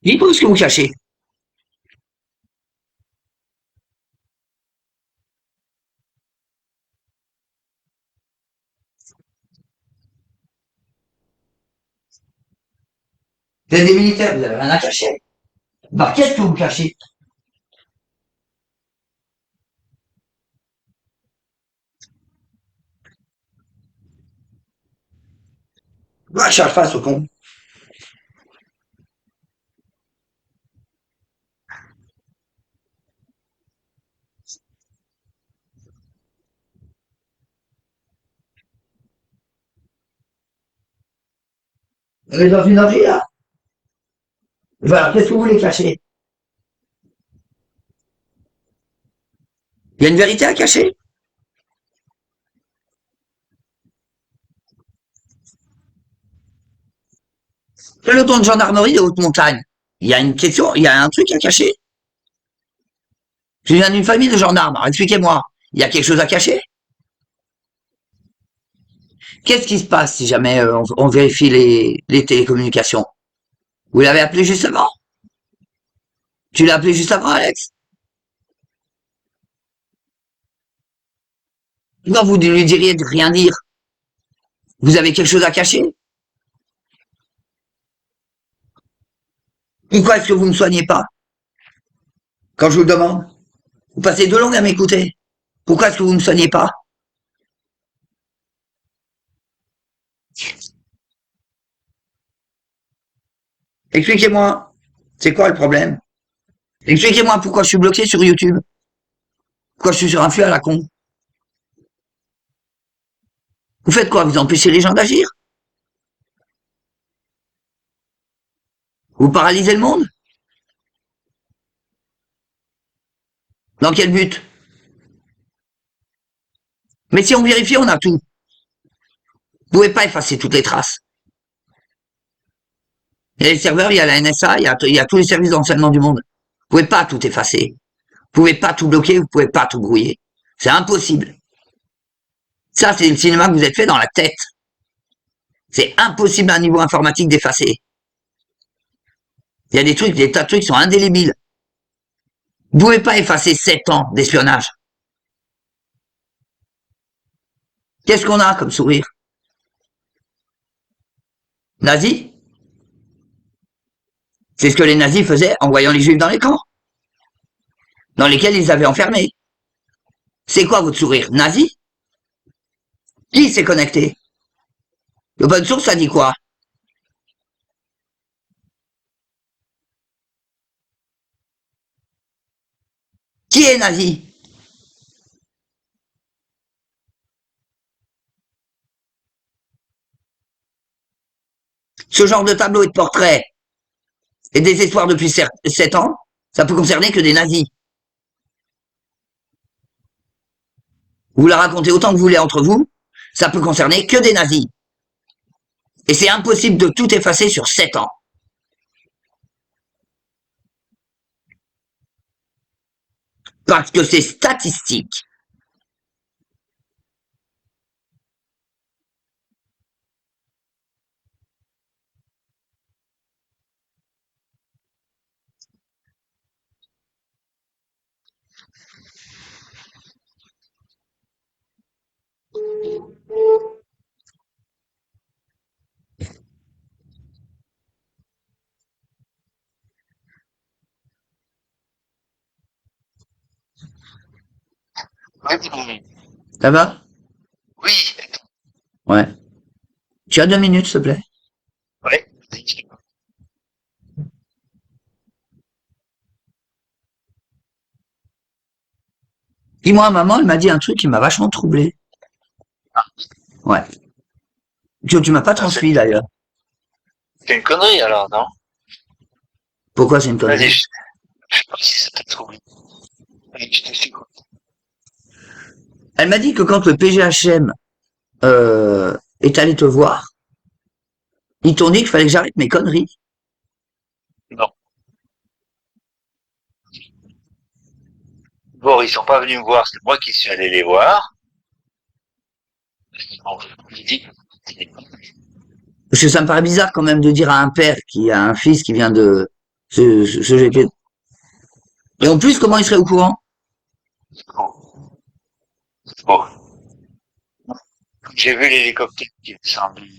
Dites-moi ce que vous cachez. Vous êtes des militaires, vous avez rien à cacher. Bah, qu'est-ce que vous cachez? Bah, je charge face au con. Vous êtes dans une orgie, là? Bah, alors, qu'est-ce que vous voulez cacher? Il y a une vérité à cacher? Peloton de gendarmerie de haute montagne. Il y a une question, il y a un truc à cacher. Je viens d'une famille de gendarmes. Alors, expliquez-moi. Il y a quelque chose à cacher? Qu'est-ce qui se passe si jamais on vérifie les télécommunications? Vous l'avez appelé juste avant? Tu l'as appelé juste avant, Alex? Non, vous lui diriez de rien dire. Vous avez quelque chose à cacher? Pourquoi est-ce que vous ne me soignez pas? Quand je vous le demande? Vous passez 2 langues à m'écouter. Pourquoi est-ce que vous ne me soignez pas? Expliquez-moi. C'est quoi le problème? Expliquez-moi pourquoi je suis bloqué sur YouTube. Pourquoi je suis sur un flux à la con. Vous faites quoi? Vous empêchez les gens d'agir? Vous paralysez le monde? Dans quel but? Mais si on vérifie, on a tout. Vous pouvez pas effacer toutes les traces. Il y a les serveurs, il y a la NSA, il y a tous les services d'enseignement du monde. Vous pouvez pas tout effacer. Vous pouvez pas tout bloquer, vous pouvez pas tout brouiller. C'est impossible. Ça, c'est le cinéma que vous êtes fait dans la tête. C'est impossible à un niveau informatique d'effacer. Il y a des tas de trucs qui sont indélébiles. Vous pouvez pas effacer 7 ans d'espionnage. Qu'est-ce qu'on a comme sourire? Nazi? C'est ce que les nazis faisaient en voyant les juifs dans les camps, dans lesquels ils avaient enfermés. C'est quoi votre sourire? Nazi? Qui s'est connecté? L'open source, ça dit quoi? Qui est nazi? Ce genre de tableau et de portraits et des histoires depuis 7 ans, ça peut concerner que des nazis. Vous la racontez autant que vous voulez entre vous, ça peut concerner que des nazis. Et c'est impossible de tout effacer sur 7 ans. Parce que c'est statistique. Ça va? Oui, Ouais. Tu as 2 minutes, s'il te plaît. ouais. Dis-moi, maman, elle m'a dit un truc qui m'a vachement troublé. Ouais. Tu m'as pas transmis d'ailleurs. C'est une connerie alors, non? Pourquoi c'est une Vas-y, connerie? je sais pas si ça t'a trouvé. Allez, je t'explique. Elle m'a dit que quand le PGHM est allé te voir, ils t'ont dit qu'il fallait que j'arrête mes conneries. Non. Bon, ils sont pas venus me voir, c'est moi qui suis allé les voir. Bon, je dis, Parce que ça me paraît bizarre quand même de dire à un père qui a un fils qui vient de ce GP. Et en plus, comment il serait au courant? Bon. Bon. J'ai vu l'hélicoptère qui est descendu.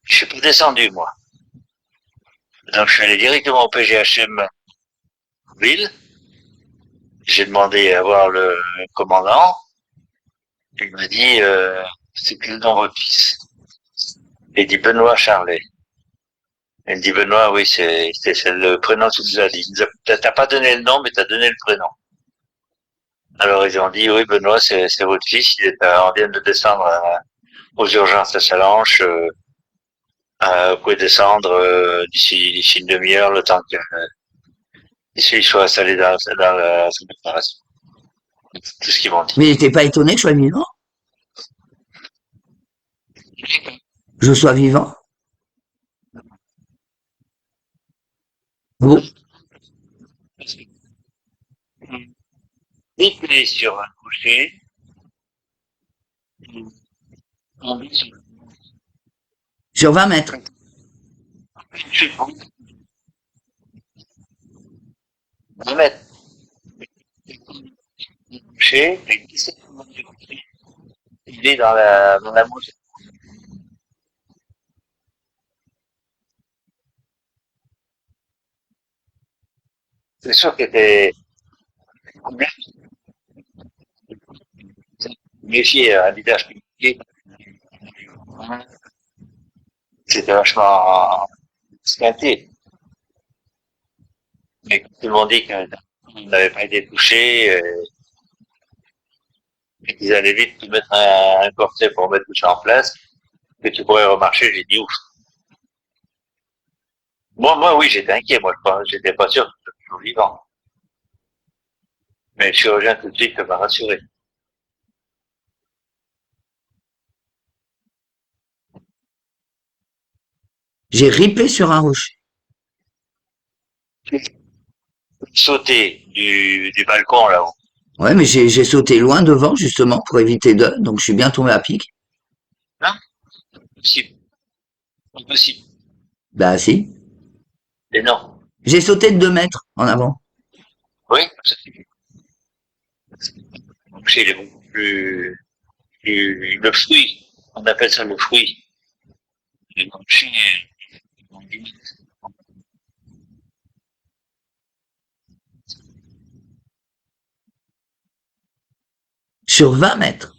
Je suis pas descendu, moi. Donc, je suis allé directement au PGHM ville. J'ai demandé à voir le commandant. Il m'a dit, c'est quel nom votre fils? Il dit Benoît Charlet. Il dit Benoît, oui, c'est le prénom que tu nous as dit. T'as pas donné le nom, mais t'as donné le prénom. Alors ils ont dit, oui, Benoît, c'est votre fils. On vient de descendre aux urgences à Salanches. Vous pouvez descendre d'ici une demi-heure, le temps que il soit installé dans la préparation. C'est tout ce qu'ils m'ont dit. Mais il n'était pas étonné que je sois vivant? Je sois vivant? Bon, Il est sur un coucher. On est sur sur 20 mètres. un mètre. Couché, il est dans la mousse. C'est sûr qu'il était méfié à un visage piqué. C'était vachement squinté. Mais tout le monde dit qu'il n'avait pas été touché, et qu'ils allaient vite te mettre un corset pour mettre tout ça en place, que tu pourrais remarcher. J'ai dit ouf. Moi, oui, j'étais inquiet, moi, j'étais pas sûr que j'étais toujours vivant. Mais le chirurgien tout de suite m'a rassuré. J'ai ripé sur un rocher. Sauter du balcon là-haut. Ouais, mais j'ai sauté loin devant, justement, pour éviter de, donc je suis bien tombé à pic. Non, impossible. Impossible. Bah si. Et non. J'ai sauté de 2 mètres en avant. Oui, ça c'est donc c'est beaucoup le fruit. On appelle ça le fruit. Le marché, Sur 20 mètres.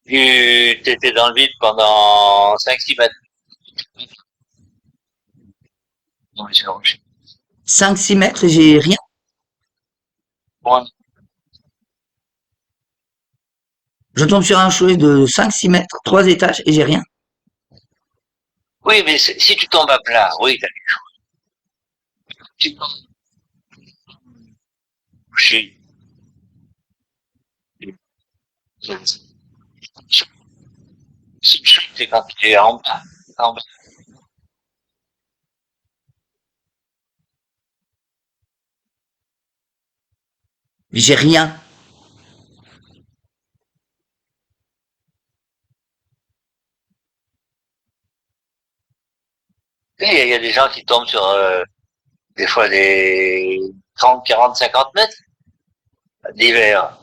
tu étais dans le vide pendant 5-6 mètres. Non, mais c'est rocher. 5-6 mètres et j'ai rien. Bon, Je tombe sur un rocher de 5-6 mètres, 3 étages et j'ai rien. oui, mais si tu tombes à plat, oui, t'as quelque chose. Tu tombes rocher. C'est une chute, c'est quand tu es en bas. En bas. J'ai rien. Il y a des gens qui tombent sur des fois des 30, 40, 50 mètres d'hiver.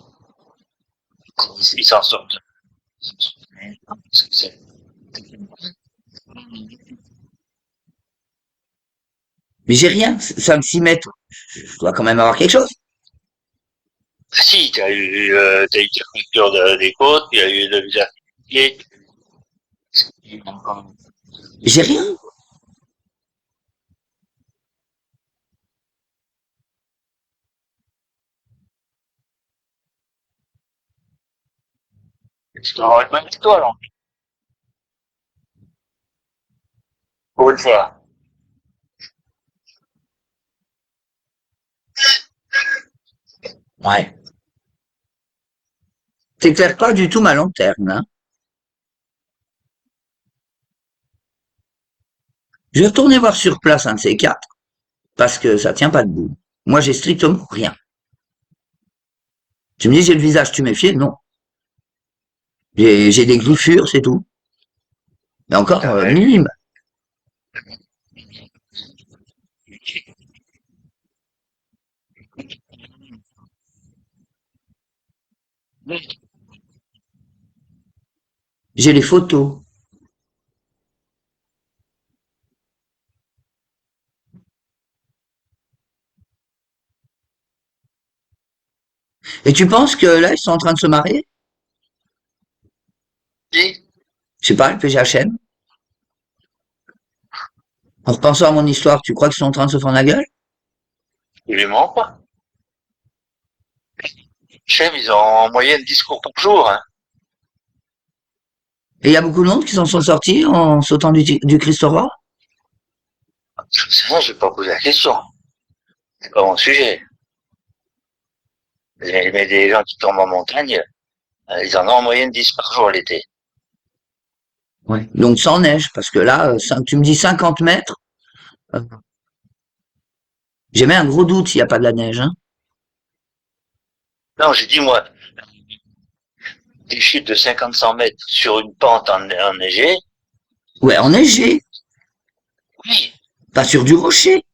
Ils s'en sortent. Mais j'ai rien. 5-6 mètres. Je dois quand même avoir quelque chose. Si, t'as eu une fracture des côtes, il y a eu le visage piqué. J'ai rien. Tu dois avoir une bonne étoile, en plus. Pour une fois. Ouais. T'éclaires pas du tout ma lanterne, hein. Je vais retourner voir sur place un de ces quatre, parce que ça tient pas debout. Moi, j'ai strictement rien. Tu me dis, j'ai le visage tuméfié? Non. J'ai des griffures, c'est tout. Mais encore Euh, minime. J'ai les photos. Et tu penses que là, ils sont en train de se marier? Qui? Je sais pas, le PGHM. En repensant à mon histoire, tu crois qu'ils sont en train de se faire la gueule? Absolument pas. Chem, ils ont en moyenne 10 cours par jour. Hein. Et il y a beaucoup de monde qui s'en sont sortis en sautant du Christ roi? Je sais pas, je vais pas poser la question. C'est pas mon sujet. Mais des gens qui tombent en montagne, ils en ont en moyenne 10 par jour l'été. Ouais. Donc sans neige, parce que là, tu me dis 50 mètres, euh, j'ai même un gros doute s'il n'y a pas de la neige, hein. Non, j'ai dit, moi, des chutes de 50-100 mètres sur une pente enneigée, Ouais, enneigé, oui. pas sur du rocher.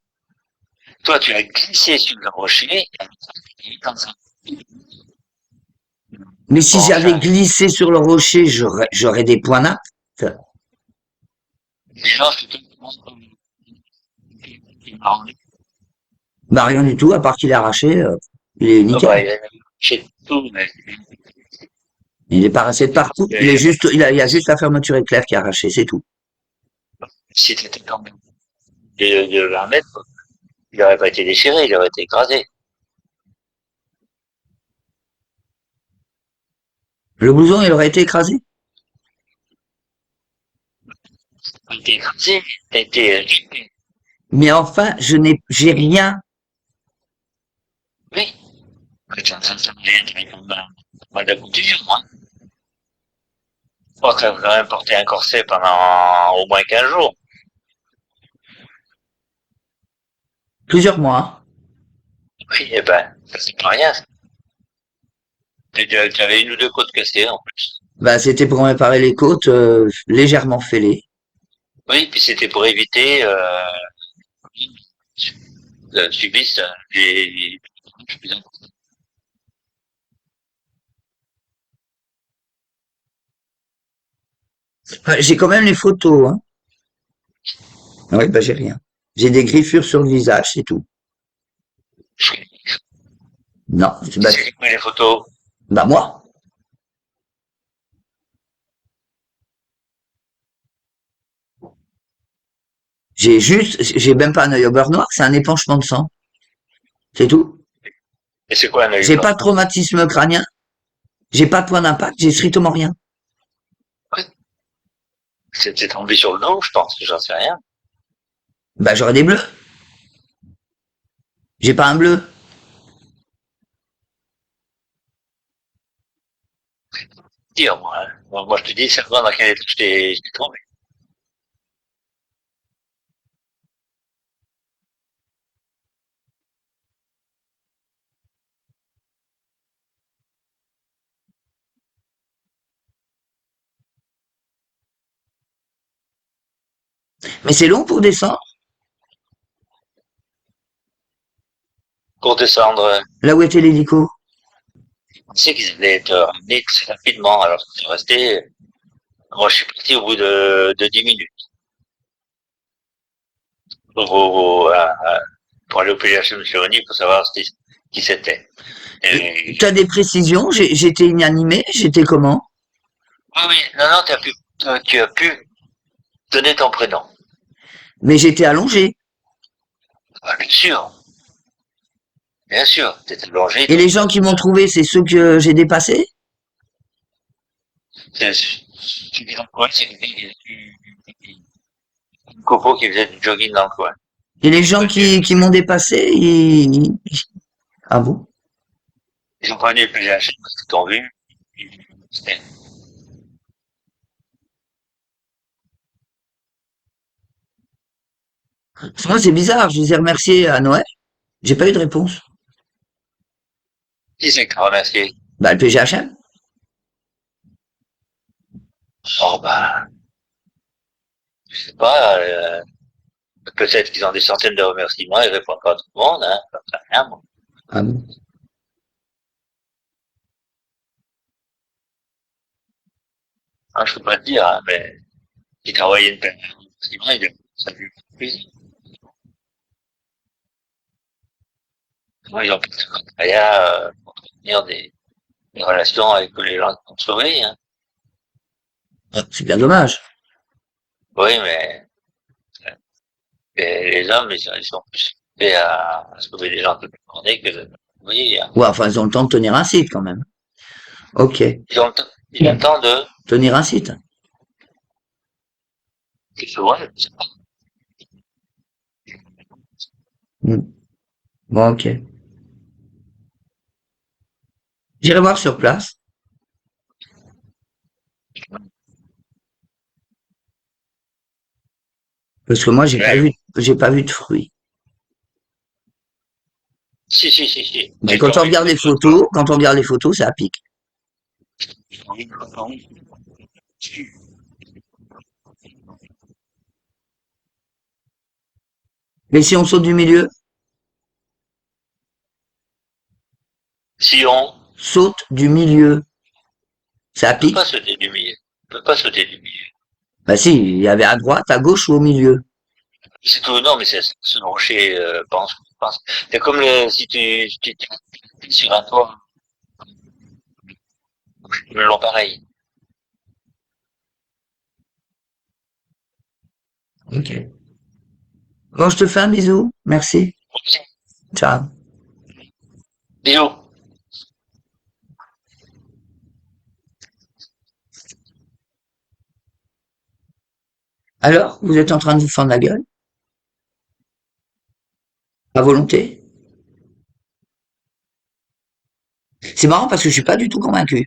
Toi, tu as glissé sur le rocher, et quand ça Mais si penche, j'avais glissé sur le rocher, j'aurais des points nappes. les gens se Bah rien du tout, à part qu'il est arraché, il est ah nickel. bah, il a chez tout, mais Il est pas resté de partout. Il y a juste la fermeture éclair qui est arrachée, c'est tout. si t'étais tombé de 20 mètres, il n'aurait pas été déchiré, il aurait été écrasé. Le blouson, il aurait été écrasé. Il a été écrasé, il a été ripé. Mais enfin, j'ai rien. Oui. Mais ça me vient comme mal de couture, moi. Je crois que ça vous a même porté un corset pendant au moins 15 jours. Plusieurs mois. Oui, eh ben, ça c'est pas rien. Tu avais une ou deux côtes cassées en plus. Bah, c'était pour réparer les côtes, légèrement fêlées. Oui, puis c'était pour éviter subissent des Ouais, j'ai quand même les photos, hein. Oui, bah, j'ai rien. J'ai des griffures sur le visage, c'est tout. Non, bah, c'est les photos. bah moi, j'ai même pas un œil au beurre noir, c'est un épanchement de sang. C'est tout. Et c'est quoi un œil J'ai blanc? pas de traumatisme crânien, j'ai pas de point d'impact, j'ai strictement rien. Ouais. C'est tombé sur le dos, je pense, j'en sais rien. Bah, j'aurais des bleus. J'ai pas un bleu. Dire, moi, hein. Moi, je te dis, c'est dans quel état je t'ai tombé. Mais c'est long pour descendre. Pour descendre, Là où était l'hélico. on sait qu'ils allaient être ramenés très rapidement, alors c'est resté. Moi, je suis parti au bout de 10 minutes. Pour aller au PGH de Chironi pour savoir qui c'était. Et, T'as des précisions? J'étais inanimé, j'étais comment? oui, oui, non, non, tu as pu donner ton prénom. Mais j'étais allongé. Ah, bien sûr, t'étais allongé, Et les gens qui m'ont trouvé, c'est ceux que j'ai dépassés? tu dis dans le coin, c'est une copo qui faisait du jogging dans le coin. Et les gens qui m'ont dépassé, ah bon? Ils ont pas venu le PGH parce qu'ils t'ont vu. C'était- Moi, c'est bizarre, je les ai remerciés à Noël. J'ai pas eu de réponse. Qui c'est qui t'a remercié? Bah, le PGHM. Oh, bah, Je sais pas, peut-être qu'ils ont des centaines de remerciements, ils répondent pas à tout le monde, hein, ça fait rien, moi. Ah bon. Ah, je peux pas te dire, hein, mais si t'as envoyé une peine de remerciements, ça lui fait plaisir. Moi, ils ont plus de secrétariat, pour entretenir des relations avec les gens qui ont sauvé, hein. C'est bien dommage. Oui, mais les hommes, ils sont plus faits à sauver des gens toute la journée que de oui, hein. Ouais, enfin, ils ont le temps de tenir un site quand même. Ok. Ils ont le temps de, Tenir un site. c'est vrai, Hmm. Bon, ok. J'irai voir sur place. Parce que moi, ouais. j'ai pas vu de fruits. Si. Mais J'ai quand on tombé regarde une les photo de toi. photos, quand on regarde les photos, ça pique. Mais si on saute du milieu, Si on saute du milieu, ça peut pas pique. sauter du milieu, on peut pas sauter du milieu. Bah si, il y avait à droite, à gauche ou au milieu. C'est tout, non, mais c'est le rocher, pense. C'est comme si tu es sur un toit, le long pareil. Ok. Bon, je te fais un bisou. Merci. Ciao. Bisous. Alors, vous êtes en train de vous fendre la gueule? À volonté? C'est marrant parce que je suis pas du tout convaincu.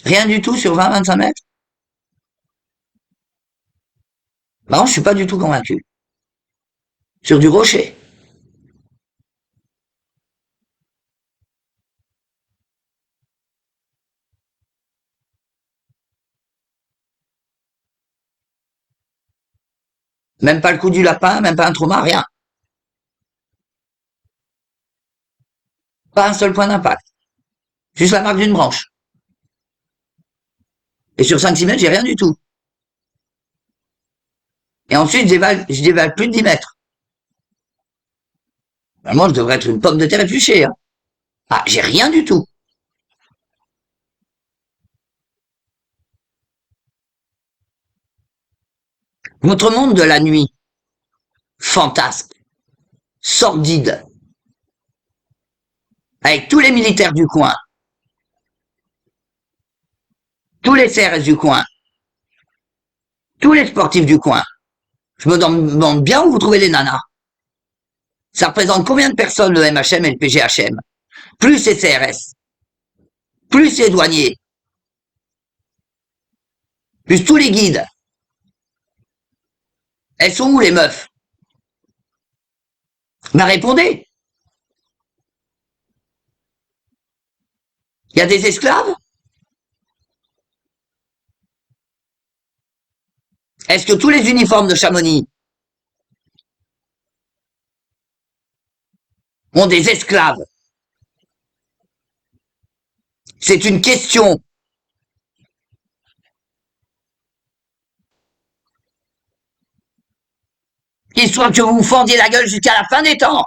Rien du tout sur 20-25 mètres? Non, je suis pas du tout convaincu. Sur du rocher. Même pas le coup du lapin, même pas un trauma, rien. Pas un seul point d'impact. Juste la marque d'une branche. Et sur 5-6 mètres, j'ai rien du tout. Et ensuite, je dévale plus de 10 mètres. Moi, je devrais être une pomme de terre épluchée. Hein. Ah, j'ai rien du tout. Votre monde de la nuit, fantasque, sordide, avec tous les militaires du coin, tous les CRS du coin, tous les sportifs du coin. Je me demande bien où vous trouvez les nanas. Ça représente combien de personnes le MHM et le PGHM? Plus les CRS, plus les douaniers, plus tous les guides. Elles sont où les meufs? Mais répondez. Il y a des esclaves? Est-ce que tous les uniformes de Chamonix ont des esclaves? C'est une question. Histoire que vous vous fendiez la gueule jusqu'à la fin des temps.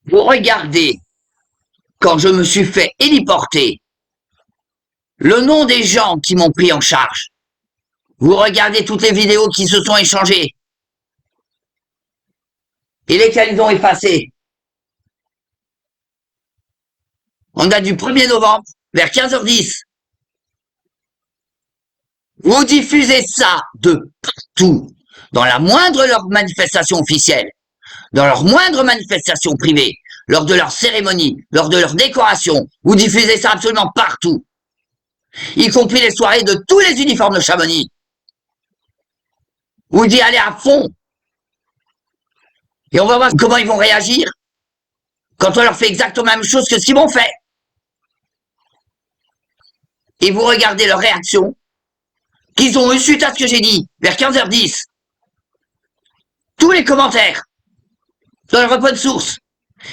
Vous regardez, quand je me suis fait héliporter, le nom des gens qui m'ont pris en charge. Vous regardez toutes les vidéos qui se sont échangées. Et lesquelles ils ont effacées. On date du 1er novembre, vers 15h10. Vous diffusez ça de partout, dans la moindre de leurs manifestations officielles, dans leur moindre manifestation privée, lors de leurs cérémonies, lors de leurs décorations. Vous diffusez ça absolument partout, y compris les soirées de tous les uniformes de Chamonix. Vous y allez à fond. Et on va voir comment ils vont réagir quand on leur fait exactement la même chose que ce qu'ils m'ont fait. et vous regardez leur réaction qu'ils ont eu suite à ce que j'ai dit, vers 15h10. Tous les commentaires dans leur open source.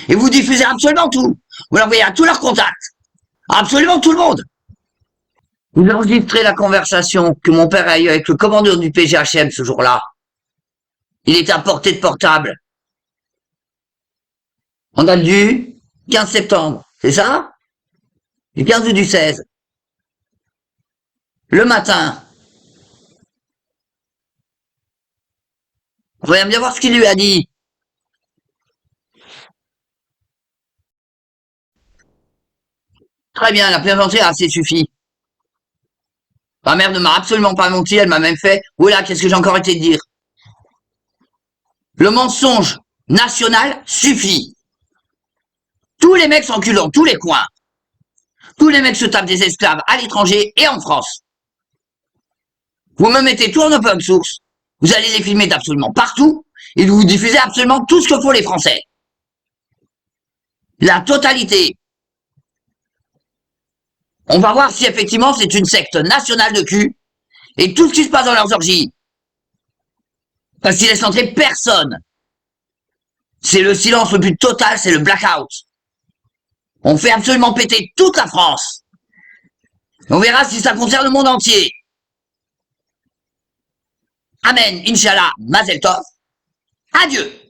Et vous diffusez absolument tout. Vous l'envoyez à tous leurs contacts. Absolument tout le monde. Vous enregistrez la conversation que mon père a eue avec le commandeur du PGHM ce jour-là. Il est à portée de portable. On date du 15 septembre, c'est ça? Du 15 ou du 16? Le matin. Vous voyez bien voir ce qu'il lui a dit. Très bien, la plaisanterie a assez suffi. Ma mère ne m'a absolument pas menti, elle m'a même fait « Oula, qu'est-ce que j'ai encore été de dire ?» Le mensonge national suffit. Tous les mecs s'enculent dans tous les coins. Tous les mecs se tapent des esclaves à l'étranger et en France. Vous me mettez tout en open source. Vous allez les filmer d'absolument partout et vous diffusez absolument tout ce que font les Français. La totalité. On va voir si effectivement c'est une secte nationale de cul et tout ce qui se passe dans leurs orgies. Parce qu'ils laissent entrer personne. C'est le silence le plus total, c'est le blackout. On fait absolument péter toute la France. On verra si ça concerne le monde entier. Amen, Inch'Allah, Mazel Tov. Adieu.